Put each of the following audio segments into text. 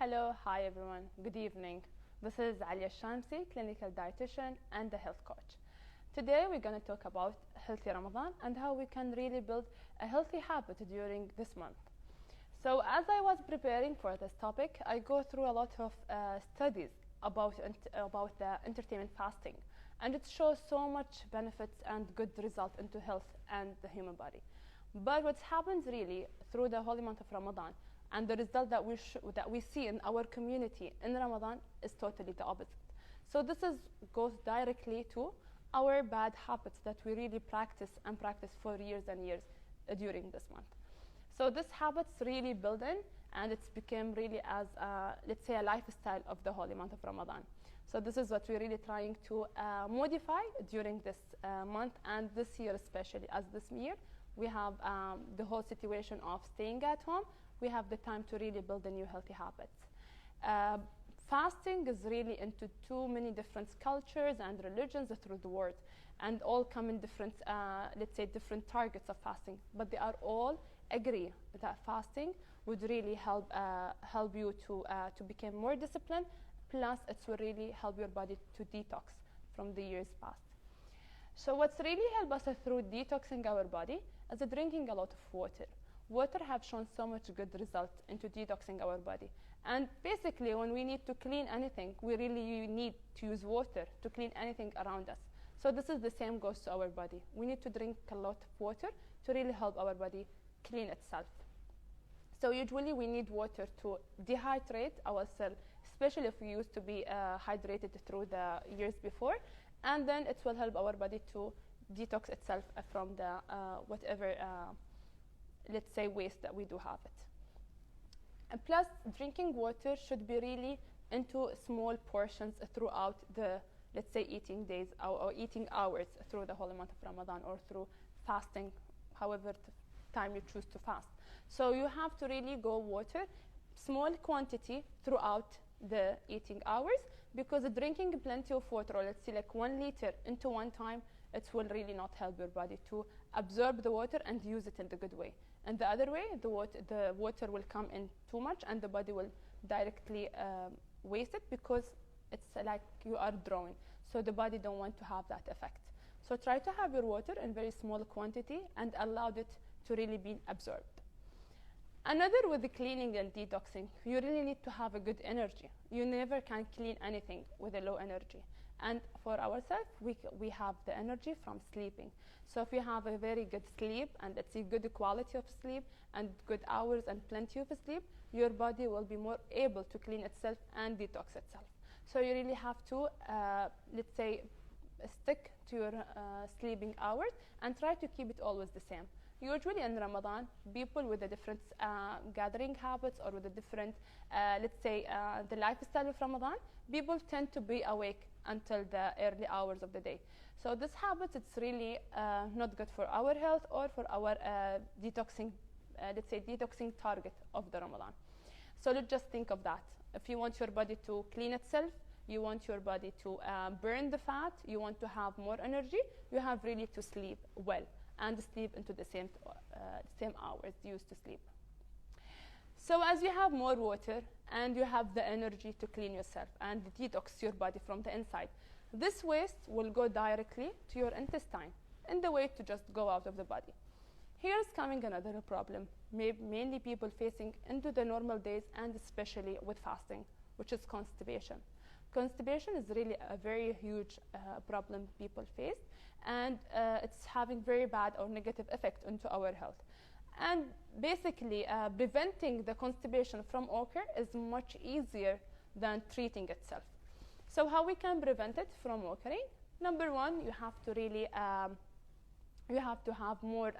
Hello, hi everyone. Good evening. This is Alia Shamsi, clinical dietitian and a health coach. Today we're going to talk about healthy Ramadan and how we can really build a healthy habit during this month. So as I was preparing for this topic, I go through a lot of studies about the entertainment fasting, and it shows so much benefits and good result into health and the human body. But what happens really through the holy month of Ramadan and the result that we see in our community in Ramadan is totally the opposite. So this goes directly to our bad habits that we really practice for years and years during this month. So these habits really build in, and it's become really as let's say a lifestyle of the holy month of Ramadan. So this is what we're really trying to modify during this month, and this year especially, as this year we have the whole situation of staying at home. We have the time to really build a new healthy habits. Fasting is really into too many different cultures and religions through the world, and all come in different, let's say, different targets of fasting. But they are all agree that fasting would really help you to become more disciplined. Plus, it will really help your body to detox from the years past. So, what's really helped us through detoxing our body is drinking a lot of water. Water have shown so much good result into detoxing our body. And basically, when we need to clean anything, we really need to use water to clean anything around us. So this is the same goes to our body. We need to drink a lot of water to really help our body clean itself. So usually we need water to dehydrate ourselves, especially if we used to be hydrated through the years before. And then it will help our body to detox itself from the whatever let's say waste that we do have it. And plus, drinking water should be really into small portions throughout the, let's say, eating days or eating hours through the holy month of Ramadan, or through fasting, however time you choose to fast. So you have to really go water, small quantity throughout the eating hours, because drinking plenty of water, or let's say like 1 liter into one time, it will really not help your body to absorb the water and use it in the good way. And the other way, the water will come in too much, and the body will directly waste it, because it's like you are drawing. So the body don't want to have that effect. So try to have your water in very small quantity and allow it to really be absorbed. Another with the cleaning and detoxing, you really need to have a good energy. You never can clean anything with a low energy. And for ourselves, we have the energy from sleeping. So if you have a very good sleep, and let's say good quality of sleep, and good hours and plenty of sleep, your body will be more able to clean itself and detox itself. So you really have to, let's say, stick to your sleeping hours and try to keep it always the same. Usually in Ramadan, people with the different gathering habits, or with the different, let's say, the lifestyle of Ramadan, people tend to be awake until the early hours of the day. So this habit, it's really not good for our health or for our detoxing, let's say, detoxing target of the Ramadan. So let's just think of that. If you want your body to clean itself, you want your body to burn the fat, you want to have more energy, you have really to sleep well and sleep into the same hours you used to sleep. So as you have more water and you have the energy to clean yourself and detox your body from the inside, this waste will go directly to your intestine in the way to just go out of the body. Here's coming another problem, mainly people facing into the normal days, and especially with fasting, which is constipation. Constipation is really a very huge problem people face, and it's having very bad or negative effect into our health. And basically, preventing the constipation from occur is much easier than treating itself. So how we can prevent it from occurring? Number one, you have to really you have to have more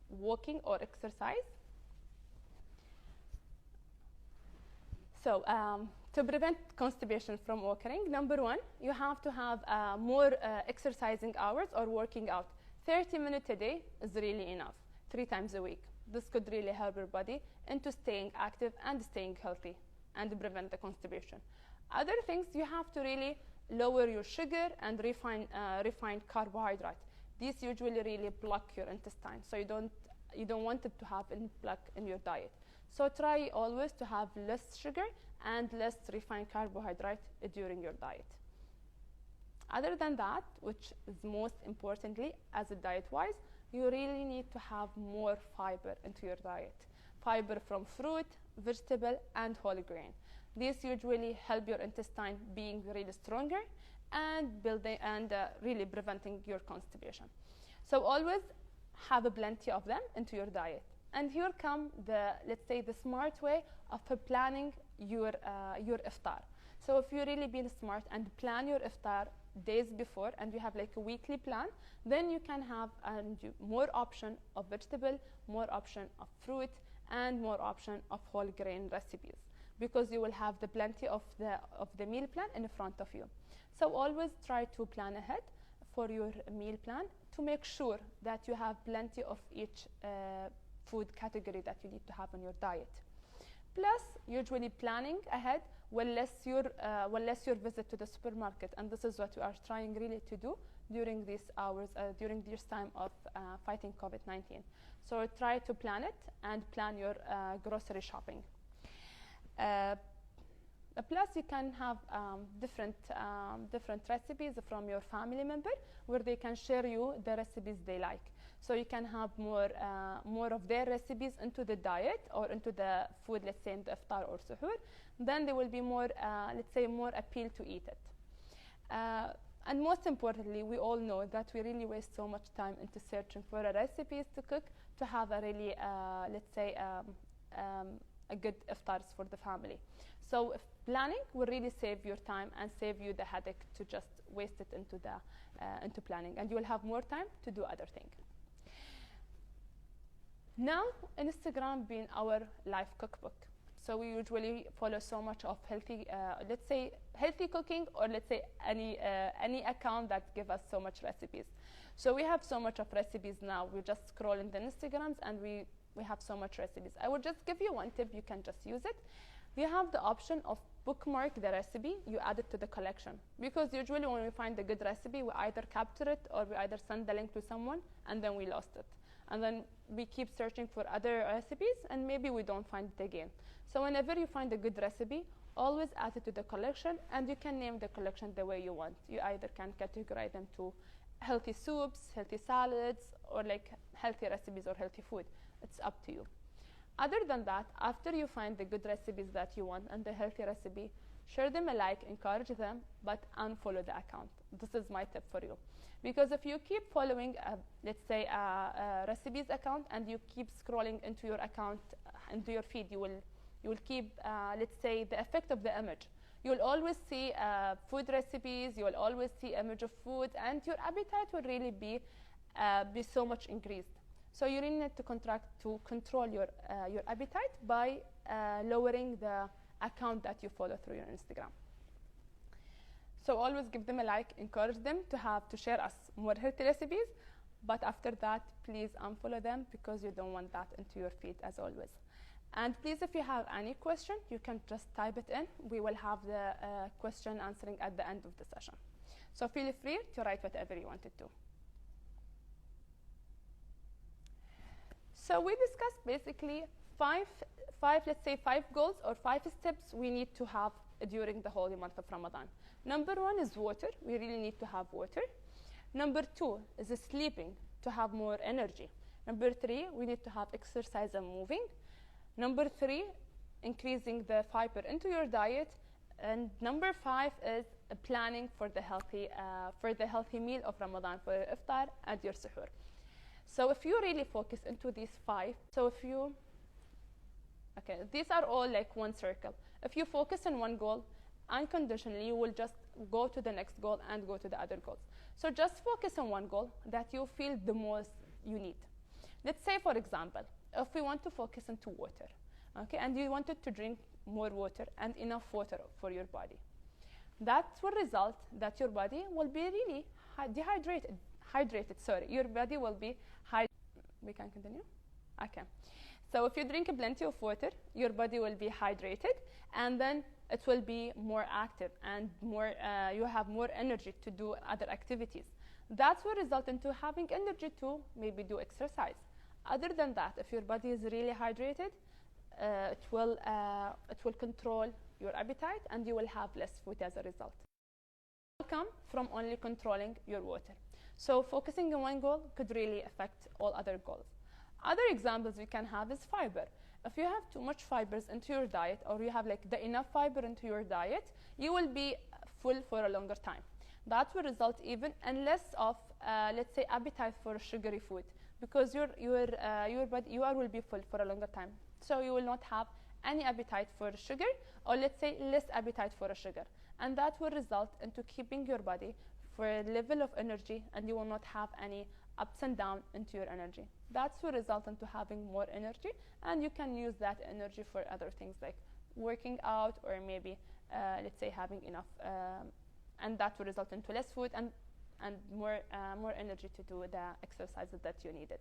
walking or exercise. So to prevent constipation from occurring, number one, you have to have more exercising hours or working out. 30 minutes a day is really enough, 3 times a week. This could really help your body into staying active and staying healthy and prevent the constipation. Other things, you have to really lower your sugar and refined carbohydrate. These usually really block your intestine, so you don't want it to have any block in your diet. So try always to have less sugar and less refined carbohydrate during your diet. Other than that, which is most importantly as a diet-wise, you really need to have more fiber into your diet. Fiber from fruit, vegetable, and whole grain. These usually help your intestine being really stronger and building and really preventing your constipation. So always have a plenty of them into your diet. And here come the, let's say, the smart way of planning your iftar. So if you really being smart and plan your iftar days before, and you have like a weekly plan, then you can have more option of vegetable, more option of fruit, and more option of whole grain recipes, because you will have the plenty of the meal plan in front of you. So always try to plan ahead for your meal plan to make sure that you have plenty of each food category that you need to have in your diet. Plus, usually planning ahead will less your visit to the supermarket, and this is what we are trying really to do during these hours, during this time of fighting COVID-19. So try to plan it and plan your grocery shopping. Plus, you can have different recipes from your family member where they can share you the recipes they like. So you can have more of their recipes into the diet or into the food, let's say in the iftar or suhoor. Then there will be more, let's say, more appeal to eat it. And most importantly, we all know that we really waste so much time into searching for recipes to cook to have a really, let's say, a good iftars for the family. So if planning will really save your time and save you the headache to just waste it into planning, and you will have more time to do other things. Now, Instagram being our life cookbook. So we usually follow so much of healthy, let's say healthy cooking, or let's say any account that give us so much recipes. So we have so much of recipes now. We just scroll in the Instagrams and we have so much recipes. I will just give you one tip. You can just use it. You have the option of bookmark the recipe. You add it to the collection, because usually when we find a good recipe, we either capture it or we either send the link to someone and then we lost it. And then we keep searching for other recipes and maybe we don't find it again. So whenever you find a good recipe, always add it to the collection, and you can name the collection the way you want. You either can categorize them to healthy soups, healthy salads, or like healthy recipes or healthy food. It's up to you. Other than that, after you find the good recipes that you want and the healthy recipe, share them alike, encourage them, but unfollow the account. This is my tip for you. Because if you keep following, let's say, a recipes account, and you keep scrolling into your account, into your feed, you will keep, let's say, the effect of the image. You will always see food recipes, you will always see image of food, and your appetite will really be so much increased. So you really need to control your appetite by lowering the account that you follow through your Instagram. So always give them a like, encourage them to share us more healthy recipes, but after that, please unfollow them, because you don't want that into your feed as always. And please, if you have any question, you can just type it in. We will have the question answering at the end of the session. So feel free to write whatever you wanted to. So we discussed basically let's say five goals or 5 steps we need to have during the holy month of Ramadan. Number 1 is water. We really need to have water. Number 2 is sleeping to have more energy. Number 3, we need to have exercise and moving. Number 3, increasing the fiber into your diet. And number 5 is planning for the healthy meal of Ramadan, for your iftar and your suhoor. So if you really focus into these 5, these are all like one circle. If you focus on one goal, unconditionally, you will just go to the next goal and go to the other goals. So just focus on one goal that you feel the most you need. Let's say, for example, if we want to focus into water, okay, and you wanted to drink more water and enough water for your body, that will result that your body will be really dehydrated. Your body will be hydrated. We can continue? Okay. So if you drink plenty of water, your body will be hydrated, and then it will be more active and more. You have more energy to do other activities. That will result into having energy to maybe do exercise. Other than that, if your body is really hydrated, it will control your appetite, and you will have less food as a result. It will come from only controlling your water. So focusing on one goal could really affect all other goals. Other examples we can have is fiber. If you have too much fibers into your diet, or you have like the enough fiber into your diet, you will be full for a longer time. That will result even in less of, let's say, appetite for sugary food, because your body will be full for a longer time. So you will not have any appetite for sugar, or let's say less appetite for a sugar, and that will result into keeping your body for a level of energy, and you will not have any ups and downs into your energy. That will result into having more energy, and you can use that energy for other things like working out, or maybe let's say having enough, and that will result into less food and more energy to do the exercises that you needed.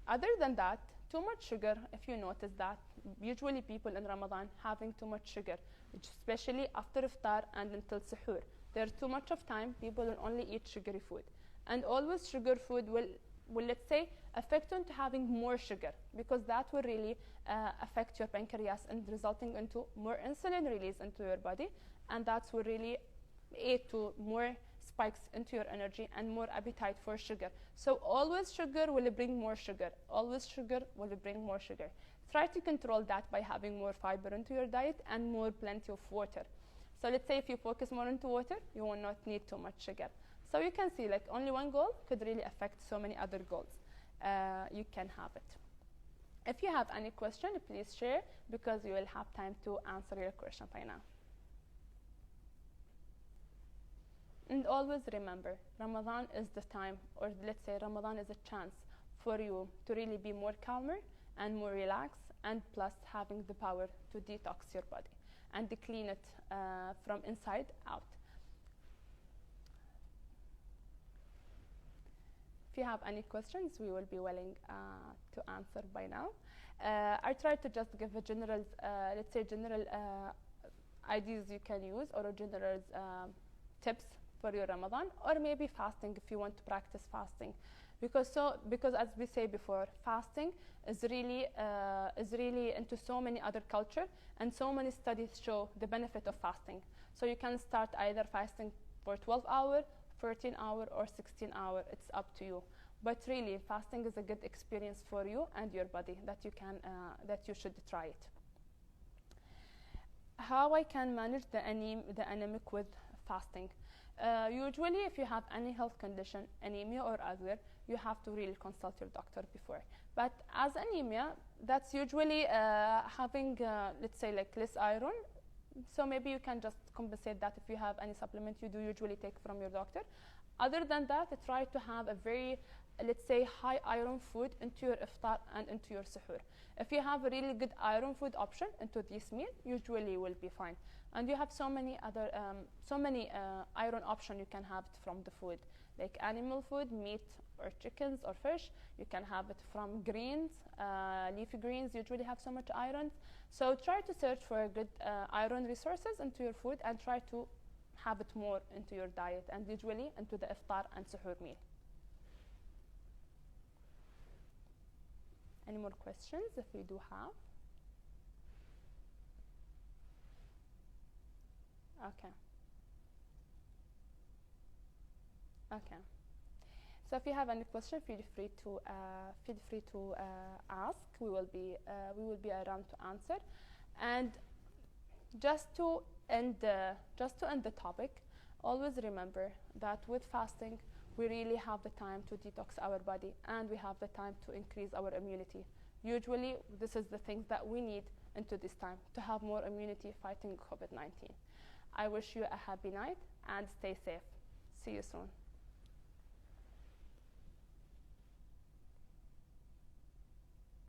Other than that, too much sugar, if you notice that, usually people in Ramadan having too much sugar, especially after iftar and until suhoor. There's too much of time, people will only eat sugary food. And always sugar food will let's say, affect into having more sugar, because that will really affect your pancreas and resulting into more insulin release into your body, and that will really aid to more spikes into your energy and more appetite for sugar. So always sugar will bring more sugar. Always sugar will bring more sugar. Try to control that by having more fiber into your diet and more plenty of water. So let's say if you focus more into water, you will not need too much sugar. So you can see like only one goal could really affect so many other goals. You can have it. If you have any question, please share, because you will have time to answer your question by now. And always remember, Ramadan is the time, or let's say Ramadan is a chance for you to really be more calmer and more relaxed, and plus having the power to detox your body and to clean it from inside out. If you have any questions, we will be willing to answer by now. I tried to just give a general, let's say general ideas you can use, or general tips for your Ramadan, or maybe fasting if you want to practice fasting, because as we say before, fasting is really into so many other culture, and so many studies show the benefit of fasting. So you can start either fasting for 12 hours, 13 hours, or 16 hours. It's up to you. But really, fasting is a good experience for you and your body that you should try it. How I can manage the anemic with fasting? Usually, if you have any health condition, anemia or other, you have to really consult your doctor before. But as anemia, that's usually having, let's say, like less iron. So maybe you can just compensate that if you have any supplement you do usually take from your doctor. Other than that, try to have a very, let's say, high iron food into your iftar and into your suhoor. If you have a really good iron food option into this meal, usually you will be fine. And you have so many other, iron options you can have from the food, like animal food, meat or chickens or fish. You can have it from greens, leafy greens usually have so much iron. So try to search for good iron resources into your food, and try to have it more into your diet, and usually into the iftar and suhoor meal. Any more questions if we do have? Okay. Okay. So if you have any question, feel free to ask. We will be around to answer. And just to end the topic, always remember that with fasting, we really have the time to detox our body, and we have the time to increase our immunity. Usually, this is the things that we need into this time to have more immunity fighting COVID-19. I wish you a happy night and stay safe. See you soon.